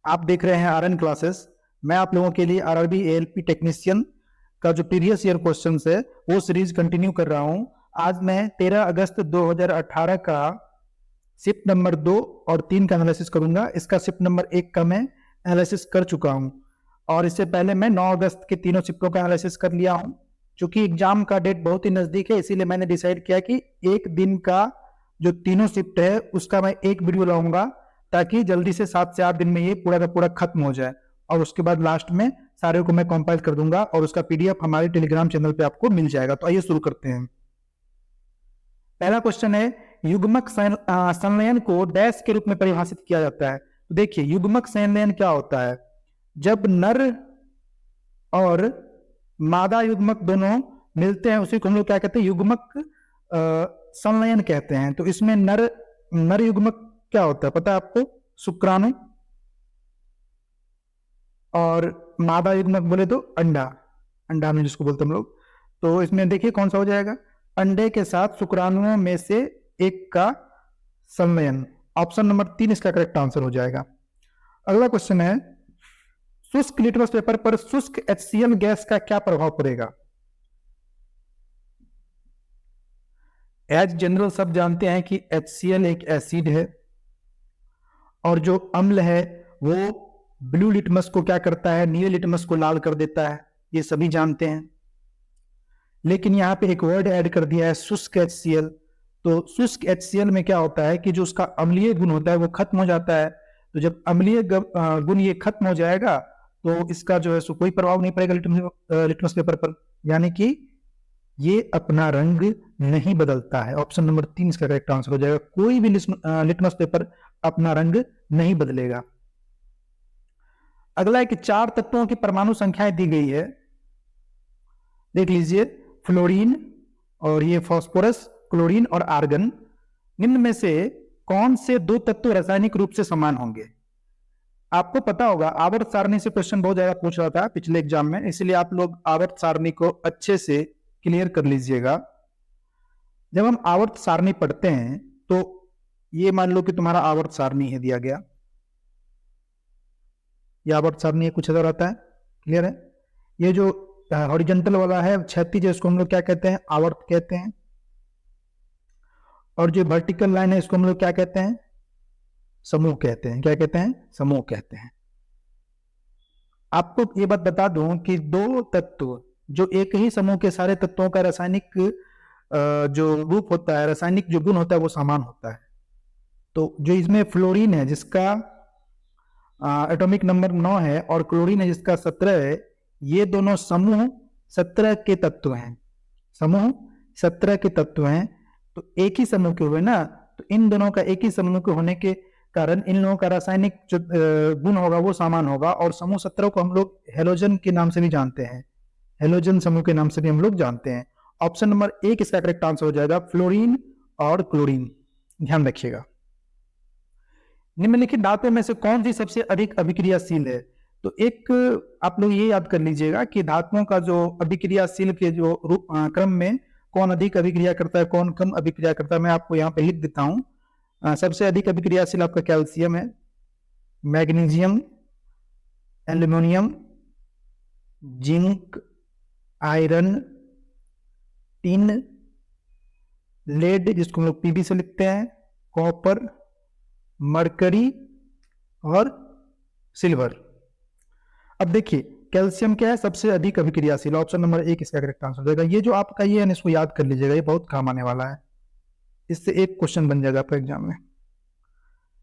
आप देख रहे हैं आरएन क्लासेस। मैं आप लोगों के लिए आरआरबी एएलपी टेक्नीशियन का जो प्रीवियस ईयर क्वेश्चंस है वो सीरीज कंटिन्यू कर रहा हूं। आज मैं 13 अगस्त 2018 का शिफ्ट नंबर 2 और 3 का एनालिसिस करूंगा। इसका शिफ्ट नंबर 1 का मैं एनालिसिस कर चुका हूं और इससे पहले मैं 9 अगस्त के तीनों शिफ्टों का एनालिसिस कर लिया हूं। चूंकि एग्जाम का डेट बहुत ही नजदीक है, इसीलिए मैंने डिसाइड किया कि एक दिन का जो तीनों शिफ्ट है उसका मैं एक वीडियो लाऊंगा, ताकि जल्दी से 7 से 8 दिन में ये पूरा का पूरा खत्म हो जाए। और उसके बाद लास्ट में सारे को मैं कंपाइल कर दूंगा और उसका पीडीएफ हमारे टेलीग्राम चैनल पे आपको मिल जाएगा। तो आइए शुरू करते हैं। पहला क्वेश्चन है, युग्मक संलयन को डैश के रूप में परिभाषित किया जाता है। तो देखिए, युग्मक संलयन क्या होता है? जब नर और मादा युग्मक दोनों मिलते हैं उसी को हम लोग क्या कहते हैं? युग्मक संलयन कहते हैं। तो इसमें नर युग्मक क्या होता है पता है आपको? शुक्राणु। और मादा युग्मक बोले तो अंडा में जिसको बोलते हैं हम लोग। तो इसमें देखिए कौन सा हो जाएगा? अंडे के साथ शुक्राणुओं में से एक का संलयन। ऑप्शन नंबर 3 इसका करेक्ट आंसर हो जाएगा। अगला क्वेश्चन है, शुष्क लिटमस पेपर पर शुष्क HCl गैस का क्या प्रभाव पड़ेगा? एज जनरल सब जानते हैं कि HCl एक एसिड है और जो अम्ल है वो ब्लू लिटमस को क्या करता है? नीले लिटमस को लाल कर देता है, ये सभी जानते हैं। लेकिन यहाँ पे एक वर्ड ऐड कर दिया है, शुष्क HCl। तो शुष्क HCl में क्या होता है कि जो उसका अम्लीय गुण होता है वो खत्म हो जाता है। तो जब अम्लीय गुण ये खत्म हो जाएगा तो इसका जो है सो कोई प्रभाव नहीं पड़ेगा लिटमस पेपर पर, यानी कि ये अपना रंग नहीं बदलता है। ऑप्शन नंबर 3 इसका करेक्ट आंसर हो जाएगा। कोई भी लिटमस पेपर अपना रंग नहीं बदलेगा। अगला है कि 4 तत्वों की परमाणु संख्याएं दी गई है। देख लीजिए, फ्लोरीन और ये फास्फोरस, क्लोरीन और आर्गन। निम्न में से कौन से 2 तत्व रासायनिक रूप से समान होंगे? आपको पता होगा, आवर्त सारणी से क्वेश्चन बहुत ज्यादा पूछ रहा था पिछले एग्जाम में, इसलिए आप लोग आवर्त सारणी को अच्छे से क्लियर कर लीजिएगा। जब हम आवर्त सारणी पढ़ते हैं तो ये मान लो कि तुम्हारा आवर्त सारणी है दिया गया, ये आवर्त सारणी कुछ ऐसा रहता है। क्लियर है? ये जो हॉरिजॉन्टल वाला है क्षैतिज, इसको हम लोग क्या कहते हैं? आवर्त कहते हैं। और जो वर्टिकल लाइन है इसको हम लोग क्या कहते हैं? समूह कहते हैं। क्या कहते हैं? समूह कहते हैं। आपको ये बात बता दूं कि 2 तत्व जो एक ही समूह के सारे तत्वों का रासायनिक जो रूप होता है, रासायनिक जो गुण होता है वो समान होता है। तो जो इसमें फ्लोरीन है जिसका एटॉमिक नंबर 9 है और क्लोरीन है जिसका 17 है, ये दोनों समूह 17 के तत्व हैं। समूह 17 के तत्व हैं। तो एक ही समूह के हुए ना, तो इन दोनों का एक ही समूह के होने के कारण इन लोगों का रासायनिक जो गुण होगा वो समान होगा। और समूह 17 को हम लोग हेलोजन के नाम से भी जानते हैं, हेलोजन समूह के नाम से भी हम लोग जानते हैं। ऑप्शन नंबर 1 इसका करेक्ट आंसर हो जाएगा, फ्लोरीन और क्लोरीन। ध्यान रखिएगा। निम्नलिखित धातुओं में से कौन सी सबसे अधिक अभिक्रियाशील है? तो एक आप लोग ये याद कर लीजिएगा कि धातुओं का जो अभिक्रियाशील के जो क्रम में कौन अधिक अभिक्रिया करता है, कौन कम अभिक्रिया करता है, मैं आपको यहाँ पे लिख देता हूं। सबसे अधिक अभिक्रियाशील आपका कैल्शियम है, magnesium, aluminium, zinc, iron, tin, lead जिसको हम लोग पीबी से लिखते हैं, कॉपर, मरकरी और सिल्वर। अब देखिए, कैल्शियम क्या है? सबसे अधिक अभिक्रियाशील। ऑप्शन नंबर 1 इसका करेक्ट आंसर हो जाएगा। ये जो आपका ये है इसको याद कर लीजिएगा, ये बहुत काम आने वाला है। इससे एक क्वेश्चन बन जाएगा आपका एग्जाम में।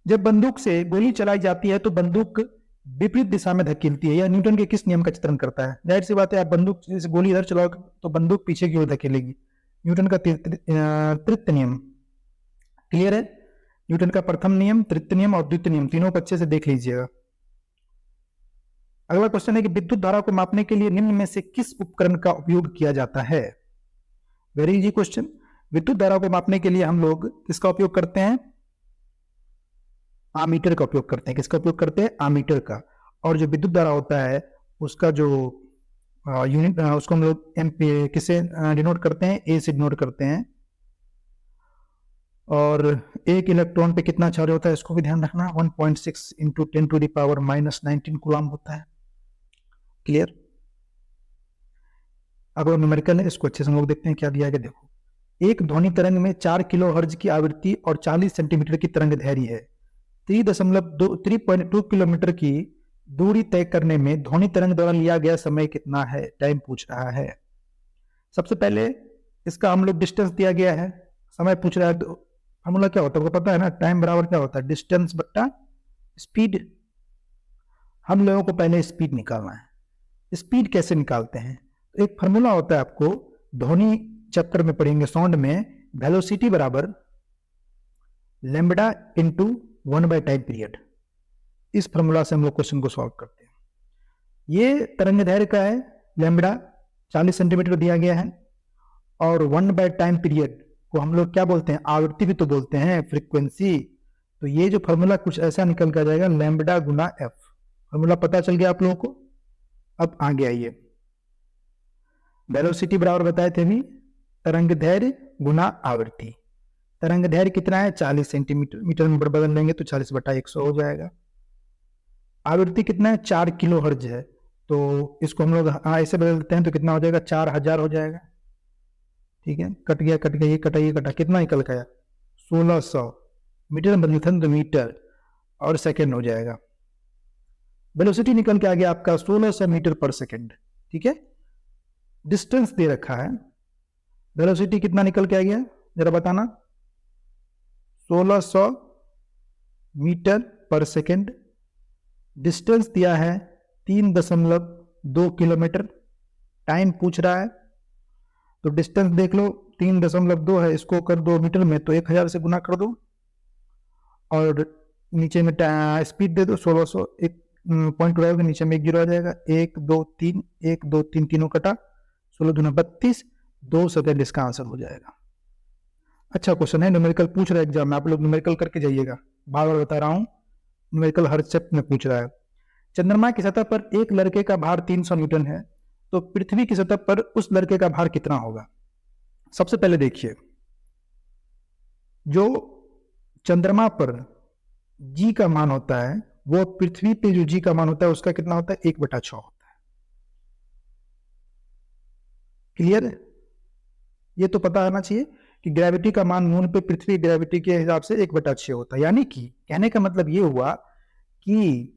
जब बंदूक से गोली चलाई जाती है तो बंदूक विपरीत दिशा में धकेलती है, यह न्यूटन के किस नियम का चित्रण करता है? जाहिर सी बात है, आप बंदूक से गोली इधर चलाओगे तो बंदूक पीछे की ओर धकेलेगी। न्यूटन का तृतीय नियम। क्लियर है? न्यूटन का प्रथम नियम, तृतीय नियम और द्वितीय नियम, तीनों को अच्छे से देख लीजिएगा। अगला क्वेश्चन है कि विद्युत धारा को मापने के लिए निम्न में से किस उपकरण का उपयोग किया जाता है? Very easy question. विद्युत धारा को मापने के लिए हम लोग किसका उपयोग करते हैं? आमीटर का उपयोग करते हैं। किसका उपयोग करते हैं? आमीटर का। और जो विद्युत धारा होता है उसका जो यूनिट, उसको हम लोग एम्पीयर किसे डिनोट करते हैं? ए से डिनोट करते हैं। और एक इलेक्ट्रॉन पे कितना चार्ज होता है इसको भी ध्यान रखना, 1.6 इंटू 10⁻⁻19 कूलम होता है। क्लियर? अगर न्यूमेरिकल है इसको अच्छे से हम लोग देखते हैं क्या दिया गया। देखो, एक ध्वनि तरंग में 4 किलो हर्ज की आवृत्ति और 40 सेंटीमीटर की तरंग दैर्घ्य है। 3.2 किलोमीटर की दूरी तय करने में ध्वनि तरंग द्वारा लिया गया समय कितना है, टाइम पूछ रहा है। सबसे पहले इसका हम लोग डिस्टेंस दिया गया है, समय पूछ रहा है, तो फॉर्मूला क्या होता है आपको पता है ना, टाइम बराबर क्या होता है, डिस्टेंस बट्टा स्पीड। हम लोगों को पहले स्पीड निकालना है। स्पीड कैसे निकालते हैं, तो एक फॉर्मूला होता है, आपको ध्वनि चैप्टर में पढ़ेंगे साउंड में, वेलोसिटी बराबर लैम्बडा इंटू 1 टाइम पीरियड। इस फॉर्मूला से हम लोग क्वेश्चन को सॉल्व करते हैं। ये तरंग दैर्घ्य का है, लैम्बडा 40 सेंटीमीटर दिया गया है, और 1 टाइम पीरियड को हम लोग क्या बोलते हैं, आवृत्ति भी तो बोलते हैं, फ्रीक्वेंसी। तो ये जो फॉर्मूला कुछ ऐसा निकल कर जाएगा, लैम्बडा गुना एफ। फॉर्मूला पता चल गया आप लोगों को। अब आगे आइए, वेलोसिटी बराबर बताए थे अभी तरंग दैर्घ्य गुना आवृत्ति। तरंग दैर्घ्य कितना है, 40 सेंटीमीटर, मीटर में बदल लेंगे तो 40/100 हो जाएगा। आवृत्ति कितना है, 4 किलो हर्ज है, तो इसको हम लोग ऐसे बदल देते हैं तो कितना हो जाएगा, 4000 हो जाएगा। ठीक है, कट गया कट गया, ये कटा ये कटा, कितना निकल गया, 1600 मीटर में बदलते हैं तो मीटर और सेकेंड हो जाएगा। वेलोसिटी निकल के आ गया आपका 1600 मीटर पर सेकेंड। ठीक है, डिस्टेंस दे रखा है, वेलोसिटी कितना निकल के आ गया जरा बताना, 1600 मीटर पर सेकेंड। डिस्टेंस दिया है 3.2 किलोमीटर। टाइम पूछ रहा है तो डिस्टेंस देख लो, 3.2 है, इसको कर दो मीटर में तो 1000 से गुना कर दो, और नीचे में स्पीड दे दो 1600, एक पॉइंट उड़ाओगे नीचे में 1 जीरो आ जाएगा, 1 2 3 1 2 3, तीनों कटा, 16 दूना 32, 2 सेकेंड इसका आंसर हो जाएगा। अच्छा क्वेश्चन है, न्यूमेरिकल पूछ रहा है एग्जाम में, आप लोग न्यूमेरिकल करके जाइएगा, बार बार बता रहा हूं, न्यूमेरिकल हर चैप्टर में पूछ रहा है। चंद्रमा की सतह पर एक लड़के का भार 300 न्यूटन है, तो पृथ्वी की सतह पर उस लड़के का भार कितना होगा। सबसे पहले देखिए, जो चंद्रमा पर जी का मान होता है, वो पृथ्वी पे जो जी का मान होता है उसका कितना होता है, 1/6 होता है। क्लियर? ये तो पता आना चाहिए कि ग्रेविटी का मान मून पे पृथ्वी ग्रेविटी के हिसाब से 1/6 होता है। यानी कि कहने का मतलब ये हुआ कि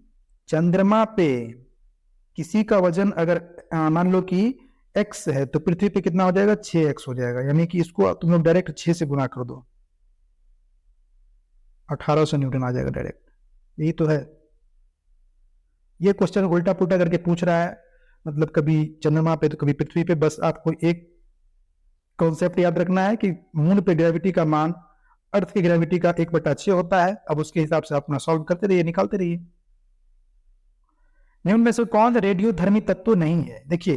चंद्रमा पे किसी का वजन अगर मान लो कि x है, तो पृथ्वी पे कितना हो जाएगा, 6x हो जाएगा। यानी कि इसको तुम लोग डायरेक्ट 6 से गुना कर दो, 1800 न्यूटन आ जाएगा डायरेक्ट। यही तो है, ये क्वेश्चन उल्टा पुल्टा करके पूछ रहा है, मतलब कभी चंद्रमा पे तो कभी पृथ्वी पे। बस आपको एक कॉन्सेप्ट याद रखना है कि मून पे ग्रेविटी का मान अर्थ की ग्रेविटी का 1/6 होता है। अब उसके हिसाब से अपना सॉल्व करते रहिए, निकालते रहिए। निम्न में से कौन रेडियो धर्मी तत्व नहीं है। देखिए,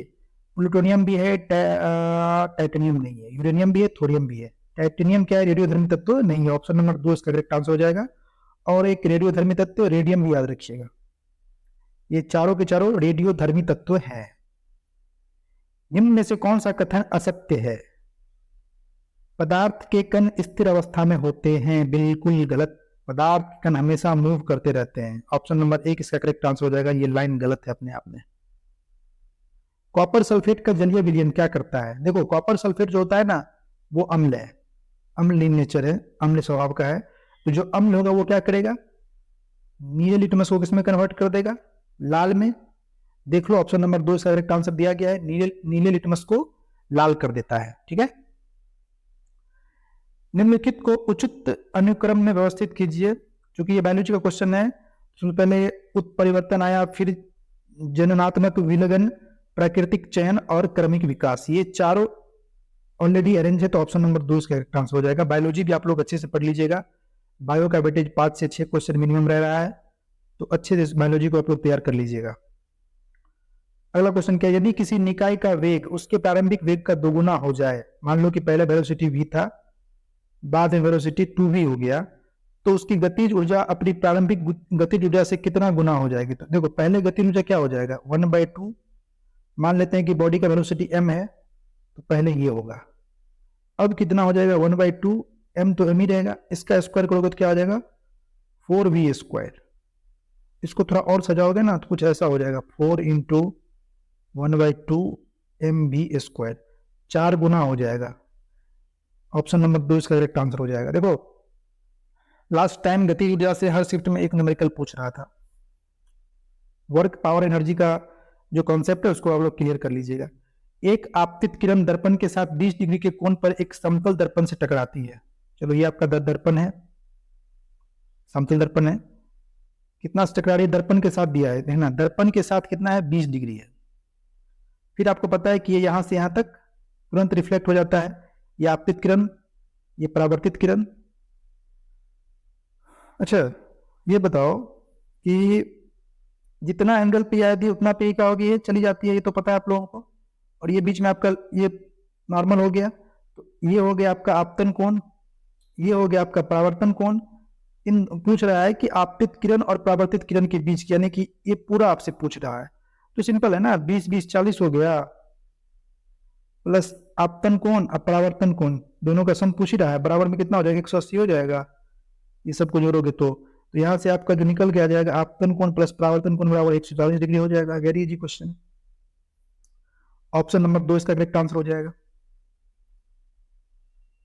प्लूटोनियम भी है, टाइटेनियम नहीं है, यूरेनियम भी है, थोरियम भी है। टाइटेनियम क्या है, रेडियो धर्मी तत्व नहीं है। ऑप्शन नंबर 2 इसका करेक्ट आंसर हो जाएगा। और एक रेडियो धर्मी तत्व रेडियम भी याद रखिएगा। ये चारों के चारों रेडियो धर्मी तत्व है। निम्न में से कौन सा कथन असत्य है। पदार्थ के कण स्थिर अवस्था में होते हैं, बिल्कुल गलत। पदार्थ के कण हमेशा मूव करते रहते हैं। ऑप्शन नंबर 1 इसका करेक्ट आंसर हो जाएगा। ये लाइन गलत है अपने आप में। कॉपर सल्फेट का जलीय विलयन क्या करता है। देखो, कॉपर सल्फेट जो होता है ना, वो अम्ल है, अम्ल इन नेचर है, अम्ल स्वभाव का है। तो जो अम्ल होगा वो क्या करेगा, नीले लिटमस को किसमें कन्वर्ट कर देगा, लाल में। देख लो, ऑप्शन नंबर 2 इसका करेक्ट आंसर दिया गया है, नीले लिटमस को लाल कर देता है। ठीक है, निम्नलिखित को उचित अनुक्रम में व्यवस्थित कीजिए। क्योंकि ये बायोलॉजी का क्वेश्चन है, उसमें पहले उत्परिवर्तन आया, फिर जननात्मक विलगन, प्राकृतिक चयन और क्रमिक विकास। ये चारों ऑलरेडी अरेंज है, तो ऑप्शन नंबर 2 इसका करेक्ट आंसर हो जाएगा। बायोलॉजी भी आप लोग अच्छे से पढ़ लीजिएगा। बायो का वेटेज 5 से 6 क्वेश्चन मिनिमम रह रहा है, तो अच्छे से बायोलॉजी को आप लोग तैयार कर लीजिएगा। अगला क्वेश्चन क्या है, यदि किसी निकाय का वेग उसके प्रारंभिक वेग का दोगुना हो जाए, मान लो कि पहले वेलोसिटी v था, बाद में वेलोसिटी 2v हो गया, तो उसकी गतिज ऊर्जा अपनी प्रारंभिक गतिज ऊर्जा से कितना गुना हो जाएगी। तो देखो, पहले गतिज ऊर्जा क्या हो जाएगा, 1/2। मान लेते हैं कि बॉडी का वेलोसिटी m है, तो पहले ये होगा। अब कितना हो जाएगा, 1/2 m तो m ही रहेगा, इसका स्क्वायर करोगे तो क्या आ जाएगा 4v²। इसको थोड़ा और सजाओगे ना तो कुछ ऐसा हो जाएगा 4 इंटू 1/2 mv², 4 गुना हो जाएगा। ऑप्शन नंबर 2 इसका करेक्ट आंसर हो जाएगा। देखो लास्ट टाइम गति ऊर्जा से हर शिफ्ट में एक न्यूमेरिकल पूछ रहा था। वर्क पावर एनर्जी का जो कॉन्सेप्ट है उसको आप लोग क्लियर कर लीजिएगा। एक आपतित किरण दर्पण के साथ 20 डिग्री के कोण पर एक समतल दर्पण से टकराती है। चलो ये आपका दर्पण है, समतल दर्पण है। कितना से टकरा रही है? दर्पण के साथ दिया है, देखना दर्पण के साथ कितना है 20 डिग्री है। फिर आपको पता है कि ये यहां से यहां तक तुरंत रिफ्लेक्ट हो जाता है, ये आपतित किरण, ये परावर्तित किरण। अच्छा ये बताओ कि जितना एंगल पे आएगी उतना पे क्या होगी, ये चली जाती है, ये तो पता है आप लोगों को। और ये बीच में आपका ये नॉर्मल हो गया, तो ये हो गया आपका आपतन कोण, ये हो गया आपका परावर्तन कोण। इन पूछ रहा है कि आपतित किरण और परावर्तित किरण के बीच, यानी कि ये पूरा आपसे पूछ रहा है। तो सिंपल है ना, 20 40 हो गया, प्लस आपतन कोण और परावर्तन कोण दोनों का सम पूछ ही रहा है, बराबर में कितना हो जाएगा 180 हो जाएगा। ये सबको जोड़ोगे तो यहां से आपका जो निकल के आ जाएगा आपतन कोण प्लस परावर्तन कोण बराबर 140 डिग्री हो जाएगा। Very easy question. Option number 2 इसका करेक्ट आंसर हो जाएगा।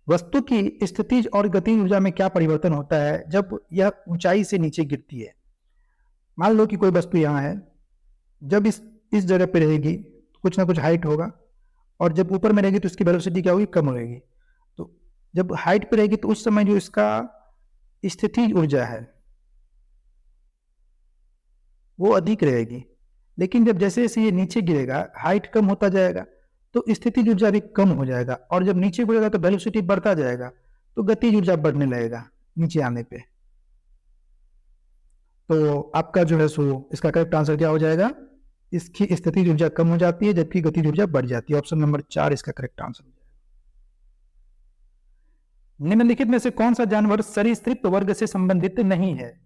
वस्तु की स्थितिज और गति ऊर्जा में क्या परिवर्तन होता है जब यह ऊंचाई से नीचे गिरती है? मान लो कि कोई वस्तु यहां है, जब इस जगह पे रहेगी तो कुछ ना कुछ हाइट होगा, और जब ऊपर में रहेगी तो इसकी वेलोसिटी क्या होगी, कम रहेगी। तो जब हाइट पे रहेगी तो उस समय जो इसका स्थितिज ऊर्जा है वो अधिक रहेगी, लेकिन जब जैसे जैसे ये नीचे गिरेगा हाइट कम होता जाएगा तो स्थितिज ऊर्जा भी कम हो जाएगा, और जब नीचे गिरेगा तो वेलोसिटी बढ़ता जाएगा तो गतिज ऊर्जा बढ़ने लगेगा नीचे आने पे। तो आपका जो है सो इसका करेक्ट आंसर क्या हो जाएगा, इसकी स्थितिज ऊर्जा कम हो जाती है जबकि गतिज ऊर्जा बढ़ जाती है। ऑप्शन नंबर 4 इसका करेक्ट आंसर हो जाएगा। निम्नलिखित में से कौन सा जानवर सरीसृप वर्ग से संबंधित नहीं है?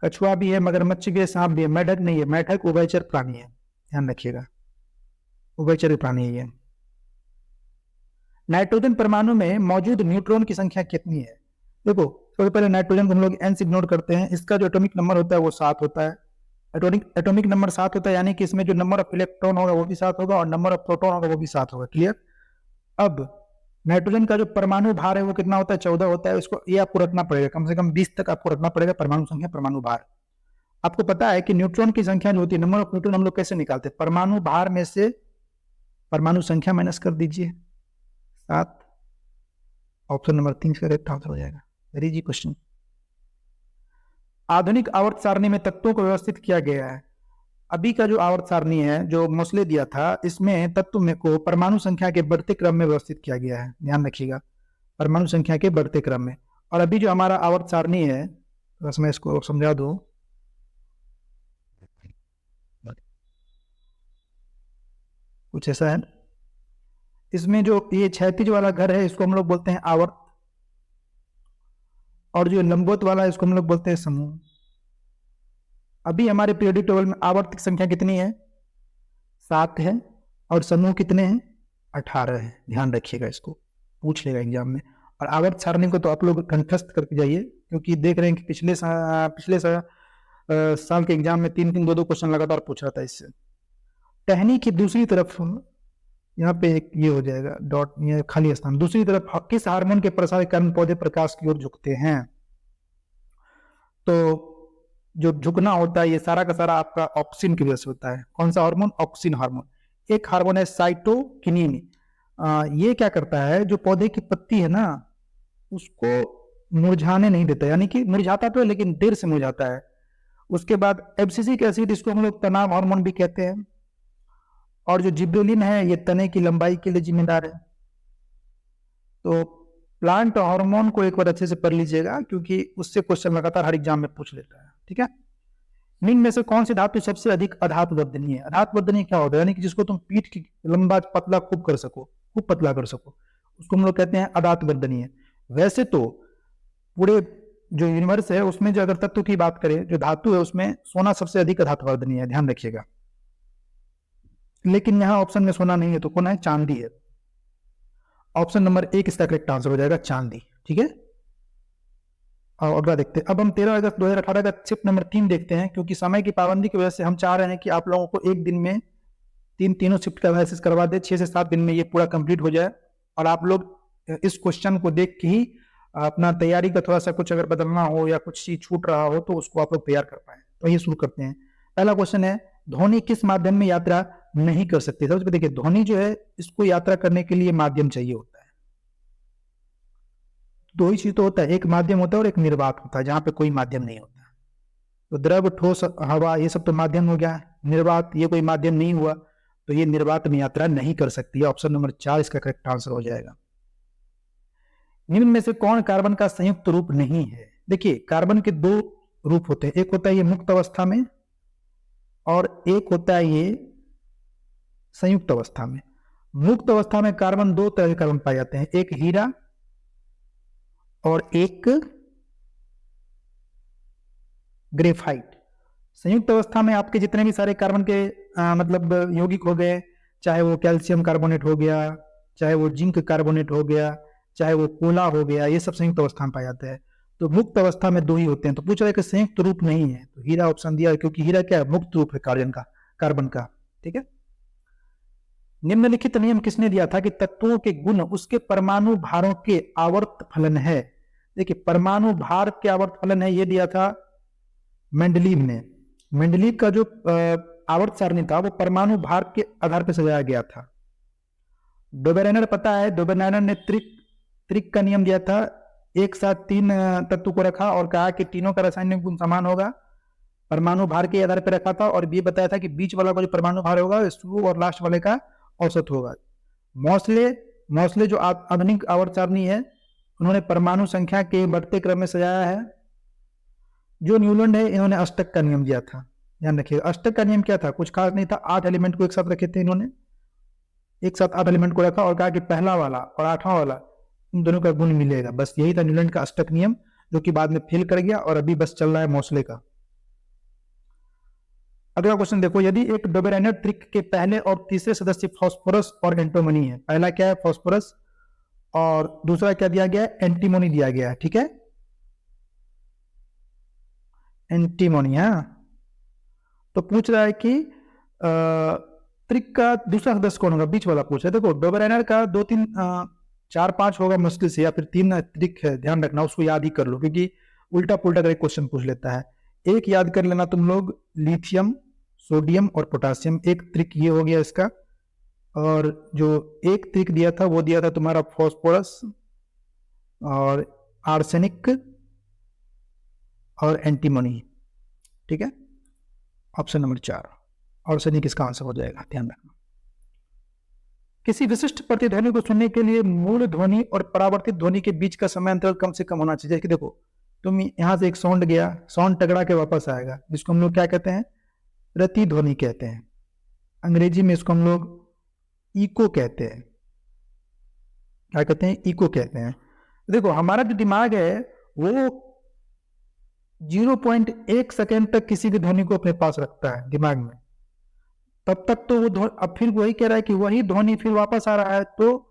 कछुआ भी है, मगरमच्छ भी है, सांप भी है, मेढक नहीं है। मेढक उभयचर प्राणी है, ध्यान रखिएगा, उभयचर प्राणी है ये। नाइट्रोजन परमाणु में मौजूद न्यूट्रॉन की संख्या कितनी है? देखो सबसे पहले नाइट्रोजन को हम लोग n से इग्नोर करते हैं, इसका जो एटॉमिक नंबर होता है वो 7 होता है। एटॉमिक नंबर 7 होता है, यानी कि इसमें जो नंबर ऑफ इलेक्ट्रॉन होगा वो भी 7 होगा और नंबर ऑफ प्रोटॉन होगा वो भी 7 होगा। क्लियर? अब नाइट्रोजन का जो परमाणु भार है वो कितना होता है, 14 होता है। उसको ये आपको रखना पड़ेगा, कम से कम 20 तक आपको रखना पड़ेगा परमाणु संख्या, परमाणु भार। आपको पता है कि न्यूट्रॉन की संख्या जो होती है, नंबर ऑफ न्यूट्रॉन हम लोग कैसे निकालते हैं, परमाणु भार में से परमाणु संख्या माइनस कर दीजिए 7। ऑप्शन नंबर 3 का करेक्ट आंसर हो जाएगा। Very easy question. आधुनिक आवर्त सारणी में तत्वों को व्यवस्थित किया गया है। अभी का जो आवर्त सारणी है जो मोस्ले दिया था, इसमें तत्व में को परमाणु संख्या के बढ़ते क्रम में व्यवस्थित किया गया है, ध्यान रखिएगा, परमाणु संख्या के बढ़ते क्रम में। और अभी जो हमारा आवर्त सारणी है, बस मैं इसको समझा दूं, कुछ ऐसा है। इसमें जो ये क्षैतिज वाला घर है इसको हम लोग बोलते हैं आवर्त, और जो लंबवत वाला है इसको हम लोग बोलते हैं समूह। अभी हमारे पीरियोडिक टेबल में आवर्त की संख्या कितनी है, 7 है, और समूह कितने हैं, 18 है। ध्यान रखिएगा, इसको पूछ लेगा एग्जाम में। और आवर्त सारणी को तो आप लोग कंठस्थ करके जाइए, क्योंकि देख रहे हैं कि पिछले साल के एग्जाम में 3-3 2-2 क्वेश्चन लगातार पूछ रहा था इससे। टहनी की दूसरी तरफ यहाँ पे एक ये हो जाएगा डॉट, ये खाली स्थान। दूसरी तरफ किस हार्मोन के प्रसार के कारण पौधे प्रकाश की ओर झुकते हैं? तो जो झुकना होता है ये सारा का सारा आपका ऑक्सिन की वजह से होता है। कौन सा हार्मोन? Auxin hormone. एक हार्मोन है साइटोकिनिन, ये क्या करता है, जो पौधे की पत्ती है ना उसको मुरझाने नहीं देता, यानी कि मुरझाता तो है लेकिन देर से मुरझाता है। उसके बाद एब्सिसिक एसिड, इसको हम लोग तनाव हार्मोन भी कहते हैं। और जो जिब्रेलिन है ये तने की लंबाई के लिए जिम्मेदार है। तो प्लांट हार्मोन को एक बार अच्छे से पढ़ लीजिएगा, क्योंकि उससे क्वेश्चन लगातार हर एग्जाम में पूछ लेता है। ठीक है? निम्न में से कौन सी धातु सबसे अधिक अधातु वर्धनीय है? अधातु वर्धनीय क्या होता है, यानी कि जिसको तुम पीठ की लंबा पतला खूब कर सको, खूब पतला कर सको, उसको हम लोग कहते हैं अधातु वर्धनीय। वैसे तो पूरे जो यूनिवर्स है उसमें जो अगर तत्व की बात करें, जो धातु है उसमें सोना सबसे अधिक अधातु वर्धनीय है, ध्यान रखिएगा। लेकिन यहां ऑप्शन में सोना नहीं है, तो कौन है? चांदी है। ऑप्शन नंबर 1 इसका करेक्ट आंसर हो जाएगा, चांदी। ठीक है? और अगला देखते हैं। अब हम 13 अगस्त 2018 का शिफ्ट नंबर 3 देखते हैं, क्योंकि समय की पाबंदी की वजह से हम चाह रहे हैं कि आप लोगों को एक दिन में तीनों शिफ्ट का एनालिसिस करवा दे, 6 से 7 दिन में ये पूरा कंप्लीट हो जाए, और आप लोग इस क्वेश्चन को देख के ही अपना तैयारी का थोड़ा सा कुछ अगर बदलना हो या कुछ चीज छूट रहा हो तो उसको आप लोग तैयार कर पाए। तो ये शुरू करते हैं। पहला क्वेश्चन है, ध्वनि किस माध्यम में यात्रा नहीं कर सकती? सबसे देखिए, ध्वनि जो है इसको यात्रा करने के लिए माध्यम चाहिए होता है। दो ही चीज तो होता है, एक माध्यम होता है और एक निर्वात होता है, जहां पे कोई माध्यम नहीं होता। तो द्रव, ठोस, हवा, ये सब तो माध्यम हो गया। निर्वात ये कोई माध्यम नहीं हुआ, तो ये निर्वात में यात्रा नहीं कर सकती है। ऑप्शन नंबर 4 इसका करेक्ट आंसर हो जाएगा। निम्न में से कौन कार्बन का संयुक्त रूप नहीं है? देखिए, कार्बन के दो रूप होते हैं, एक होता है ये मुक्त अवस्था में और एक होता है ये संयुक्त अवस्था में। मुक्त अवस्था में कार्बन, दो तरह के कार्बन पाए जाते हैं, एक हीरा और एक ग्रेफाइट। संयुक्त अवस्था में आपके जितने भी सारे कार्बन के मतलब यौगिक हो गए, चाहे वो कैल्शियम कार्बोनेट हो गया, चाहे वो जिंक कार्बोनेट हो गया, चाहे वो कोला हो गया, ये सब संयुक्त अवस्था में पाए जाते हैं। तो मुक्त अवस्था में दो ही होते हैं। तो पूछ रहा है कि संयुक्त रूप नहीं है, तो हीरा ऑप्शन दिया, क्योंकि हीरा क्या है? मुक्त रूप है कार्बन का। ठीक है। निम्नलिखित नियम किसने दिया था कि तत्वों के गुण उसके परमाणु भारों के आवर्त फलन है? देखिए, परमाणु भार के आवर्त फलन है, ये दिया था मेंडलीव ने। मेंडलीव का जो आवर्त सारणी था वो परमाणु भार के आधार पर सजाया गया था। डोबेरेनर पता है, डोबेरेनर ने त्रिक का नियम दिया था, एक साथ 3 तत्व को रखा और कहा कि तीनों का रासायनिक गुण समान होगा, परमाणु भार के आधार पर रखा था, और ये बताया था कि बीच वाला का जो परमाणु भार होगा शुरू और लास्ट वाले का औसत होगा। मौसले जो आधुनिक आवर्त सारणी है, उन्होंने परमाणु संख्या के बढ़ते क्रम में सजाया है। जो न्यूलैंड है, इन्होंने अष्टक का नियम दिया था। ध्यान रखिएगा, अष्टक का नियम क्या था? कुछ खास नहीं था, 8 एलिमेंट को एक साथ रखे थे इन्होंने, एक साथ 8 एलिमेंट को रखा और कहा कि पहला वाला और 8वां वाला, इन दोनों का गुण मिलेगा। बस यही था न्यूलैंड का अष्टक नियम, जो कि बाद में फेल कर गया और अभी बस चल रहा है मौसले का। अगला क्वेश्चन देखो, यदि एक डोबेरेनर त्रिक के पहले और तीसरे सदस्य फास्फोरस और एंटीमोनी है, पहला क्या है? फास्फोरस, और दूसरा क्या दिया गया है? एंटीमोनी दिया गया है। ठीक है, एंटीमोनी। हाँ, तो पूछ रहा है कि त्रिक का दूसरा सदस्य कौन होगा? बीच वाला पूछ रहा है। देखो, डोबेरेनर का 2 3 4 5 होगा मुश्किल से, या फिर 3 त्रिक है, ध्यान रखना, उसको याद ही कर लो, क्योंकि उल्टा पुल्टा करके क्वेश्चन पूछ लेता है। एक याद कर लेना तुम लोग, लिथियम, सोडियम और पोटासियम, एक त्रिक ये हो गया इसका। और जो एक त्रिक दिया था वो दिया था तुम्हारा फास्फोरस और आर्सेनिक और एंटीमोनी। ठीक है, ऑप्शन नंबर 4 आर्सेनिक इसका आंसर हो जाएगा, ध्यान रखना। किसी विशिष्ट प्रतिध्वनि को सुनने के लिए मूल ध्वनि और परावर्तित ध्वनि के बीच का समय अंतराल कम से कम होना चाहिए। जैसे देखो, तुम यहां से एक साउंड गया, साउंड टकरा के वापस आएगा, जिसको हम लोग क्या कहते हैं? प्रतिध्वनि कहते हैं। अंग्रेजी में इसको हम लोग इको कहते हैं। क्या कहते हैं? इको कहते हैं। देखो, हमारा जो दिमाग है वो 0.1 सेकेंड तक किसी भी ध्वनि को अपने पास रखता है दिमाग में, तब तक तो वो अब फिर वही कह रहा है कि वही ध्वनि फिर वापस आ रहा है, तो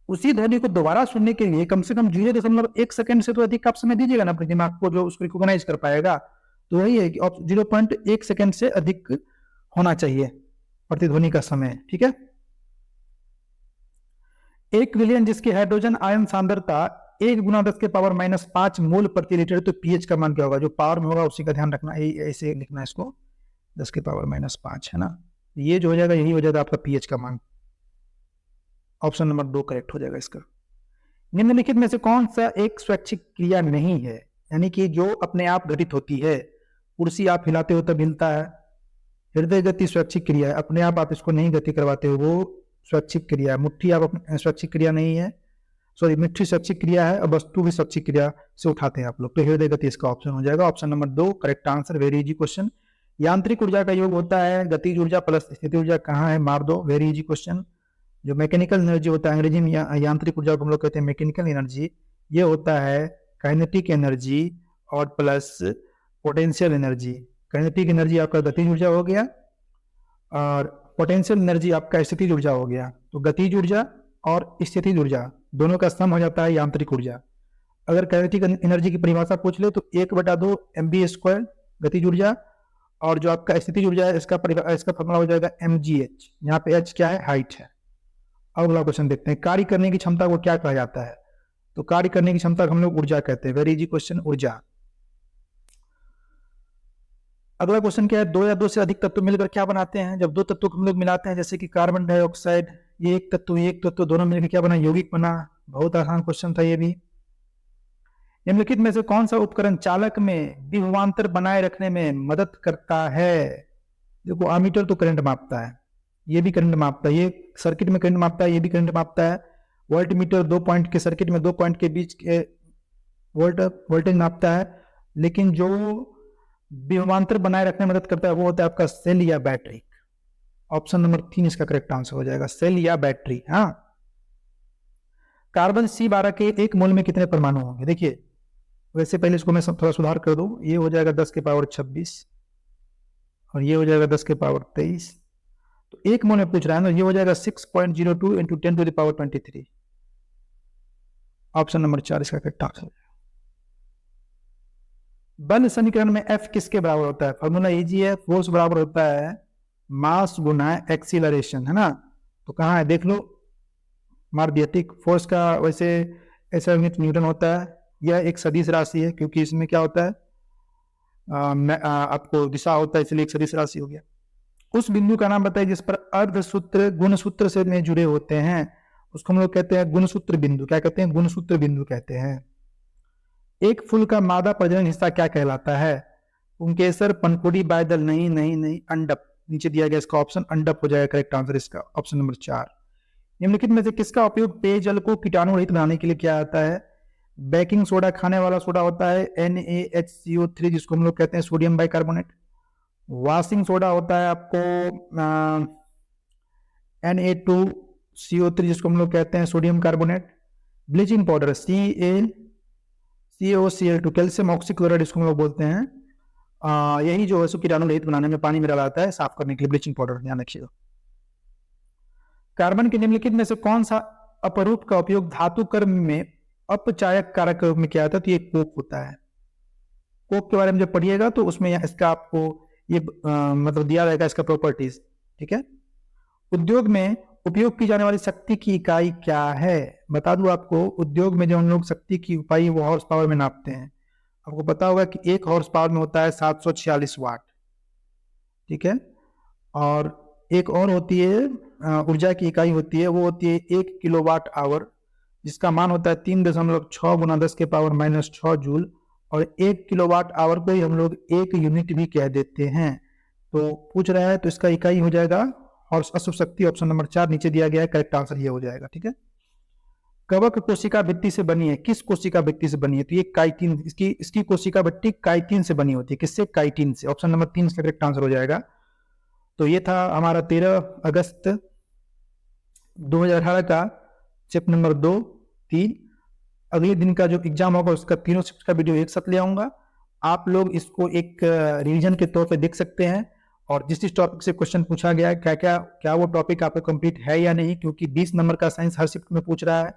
उसी ध्वनि को दोबारा सुनने के लिए कम से कम 0.1 सेकेंड से तो अधिक आप समय दीजिएगा ना अपने दिमाग को, जो उसको रिकॉग्नाइज कर पाएगा। तो वही है कि 0.1 सेकेंड से अधिक होना चाहिए प्रतिध्वनि का समय। ठीक है, 1 ट्रिलियन जिसकी हाइड्रोजन आयन सांद्रता 1 × 10⁻⁵ मोल प्रति लीटर, तो पीएच का मान क्या होगा? जो पावर में होगा उसी का ध्यान रखना, ऐसे लिखना है इसको, 10⁻⁵ है ना। ये जो हो जाएगा, यही हो जाएगा आपका पीएच का मान। ऑप्शन नंबर 2 करेक्ट हो जाएगा इसका। निम्नलिखित में से कौन सा एक स्वैच्छिक क्रिया नहीं है? यानी कि जो अपने आप घटित होती है। कुर्सी आप हिलाते हो तब हिलता है, हृदय गति स्वैच्छिक क्रिया है, अपने आप इसको नहीं गति करवाते हो, वो स्वैच्छिक क्रिया है। मुट्ठी आप स्वैच्छिक क्रिया नहीं है, सॉरी, मिट्टी स्वैच्छिक क्रिया है, और वस्तु भी स्वैच्छिक क्रिया से उठाते हैं आप लोग। तो हृदय गति इसका ऑप्शन हो जाएगा, option number 2 correct answer. Very easy question. यांत्रिक ऊर्जा का योग होता है गतिज ऊर्जा प्लस स्थितिज ऊर्जा, कहाँ है? मार दो, वेरी इजी क्वेश्चन। जो मैकेनिकल एनर्जी होता है, अंग्रेजी में यांत्रिक ऊर्जा को हम लोग कहते हैं मैकेनिकल एनर्जी, ये होता है काइनेटिक एनर्जी और plus potential energy. Kinetic energy आपका गतिज ऊर्जा हो गया और पोटेंशियल एनर्जी आपका स्थितिज ऊर्जा हो गया। तो गतिज ऊर्जा और स्थितिज ऊर्जा दोनों का सम हो जाता है यांत्रिक ऊर्जा। अगर काइनेटिक एनर्जी की परिभाषा पूछ ले तो 1/2 mv² गतिज ऊर्जा, और जो आपका स्थितिज ऊर्जा है इसका फॉर्मूला हो जाएगा mgh, यहाँ पे h क्या है, हाइट है। अगला क्वेश्चन देखते हैं, कार्य करने की क्षमता को क्या कहा जाता है? तो कार्य करने की क्षमता को हम लोग ऊर्जा कहते हैं। वेरी इजी क्वेश्चन, ऊर्जा। अगला क्वेश्चन क्या है, दो या दो से अधिक तत्व मिलकर क्या बनाते हैं? जब दो तत्वों को हम लोग मिलाते हैं, जैसे कि कार्बन डाइऑक्साइड, ये एक तत्व दोनों मिलकर क्या बना, यौगिक बना। बहुत आसान क्वेश्चन था ये भी। निम्नलिखित में से कौन सा उपकरण चालक में विभवांतर बनाए रखने में मदद करता है? देखो, आमीटर तो करंट मापता है, ये भी करंट मापता है, ये सर्किट में करंट मापता है, ये भी करंट मापता है। वोल्ट मीटर 2 पॉइंट के सर्किट में 2 पॉइंट के बीच के वोल्टेज नापता है, लेकिन जो विभवांतर बनाए रखने में मदद करता है वो होता है आपका सेल या बैटरी। ऑप्शन नंबर 3 इसका करेक्ट आंसर हो जाएगा, सेल या बैटरी। हाँ, कार्बन C12 के एक मोल में कितने परमाणु होंगे? देखिए, वैसे पहले इसको मैं थोड़ा सुधार कर दूं, ये हो जाएगा 10 के पावर 26 और ये हो जाएगा 10 के पावर 23, तो एक मोल में पूछ रहा है ना, ये हो जाएगा 6.02 into 10 to the power 23। Option number 4 इसका करेक्ट आंसर। बल समीकरण में F किसके बराबर होता है? फॉर्मूला इजी है, फोर्स बराबर होता है मास गुना एक्सीलरेशन, है ना। तो कहाँ है देख लो, मार दिया टिक। फोर्स का वैसे ऐसा यूनिट न्यूटन होता है, यह एक सदिश राशि है क्योंकि इसमें क्या होता है, आपको दिशा होता है, इसलिए एक सदिश राशि हो गया। उस बिंदु का नाम बताइए जिस पर अर्धसूत्र गुणसूत्र से में जुड़े होते हैं, उसको हम लोग कहते हैं गुणसूत्र बिंदु। क्या कहते हैं? गुणसूत्र बिंदु कहते हैं। एक फूल का मादा प्रजनन हिस्सा क्या कहलाता है? पुंकेसर, पंखुड़ी, बायदल। नहीं नहीं नहीं, अंडप। नीचे दिया गया इसका ऑप्शन अंडप हो जाएगा करेक्ट आंसर इसका, ऑप्शन नंबर 4। निम्नलिखित में से किसका उपयोग पेयजल को कीटाणु रहित बनाने के लिए किया जाता है? बेकिंग सोडा, खाने वाला सोडा होता है NaHCO3 जिसको हम लोग कहते हैं सोडियम बाइकार्बोनेट। वॉशिंग सोडा होता है आपको Na2CO3 जिसको हम लोग कहते हैं sodium carbonate. Bleaching powder CaCO-Cl2 calcium oxychloride जिसको हम लोग बोलते हैं, यही जो है कीटाणु रहित बनाने में पानी में डाला जाता है साफ करने के लिए, ब्लीचिंग पाउडर, ध्यान रखिएगा। कार्बन के निम्नलिखित में से कौन सा अपरूप का उपयोग धातु कर्म में अपचायक कारक के रूप में किया जाता है? तो ये कोक होता है। कोक के बारे में जब पढ़िएगा तो उसमें इसका आपको ये मतलब दिया रहेगा इसका प्रॉपर्टीज, ठीक है। उद्योग में उपयोग की जाने वाली शक्ति की इकाई क्या है? बता दूं आपको, उद्योग में जो हम लोग शक्ति की इकाई वो हॉर्स पावर में नापते हैं। आपको पता होगा कि एक हॉर्स पावर में होता है 746 वाट, ठीक है। और एक और होती है ऊर्जा की इकाई होती है, वो होती है 1 किलोवाट आवर, जिसका मान होता है 3.6 गुना 10 के पावर -6 जूल। और 1 किलोवाट आवर को ही हम लोग 1 यूनिट भी कह देते हैं। तो पूछ रहा है तो इसका इकाई हो जाएगा और अश्व शक्ति, ऑप्शन नंबर 4 नीचे दिया गया है, करेक्ट आंसर ये हो जाएगा, ठीक है। कवक कोशिका भित्ति से बनी है, किस कोशिका भित्ति से बनी है? तो ये काइटिन, इसकी कोशिका भित्ति काइटिन से बनी होती है। किससे? काइटिन से। ऑप्शन नंबर 3 इसका करेक्ट आंसर हो जाएगा। तो ये था हमारा 13 अगस्त 2018 का चैप्टर नंबर 2, 3। अगले दिन का जो एग्जाम होगा उसका तीनों शिफ्ट का वीडियो एक साथ ले आऊंगा। आप लोग इसको एक रिवीजन के तौर पे देख सकते हैं, और जिस टॉपिक से क्वेश्चन पूछा गया है क्या वो टॉपिक आपको कंप्लीट है या नहीं, क्योंकि 20 नंबर का साइंस हर शिफ्ट में पूछ रहा है,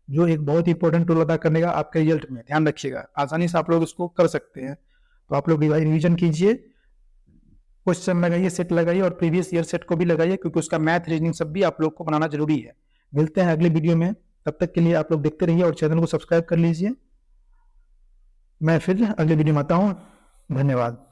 जो एक बहुत ही इंपॉर्टेंट रोल अदा करने का आपके रिजल्ट में। ध्यान रखिएगा, आसानी से आप लोग इसको कर सकते हैं। तो आप लोग रिवीजन कीजिए, क्वेश्चन लगाइए, सेट लगाइए, और प्रीवियस ईयर सेट को भी लगाइए, क्योंकि उसका मैथ, रीजनिंग सब भी आप लोग को बनाना जरूरी है। मिलते हैं अगले वीडियो में, तब तक के लिए आप लोग देखते रहिए और चैनल को सब्सक्राइब कर लीजिए। मैं फिर अगले वीडियो में आता हूँ। धन्यवाद।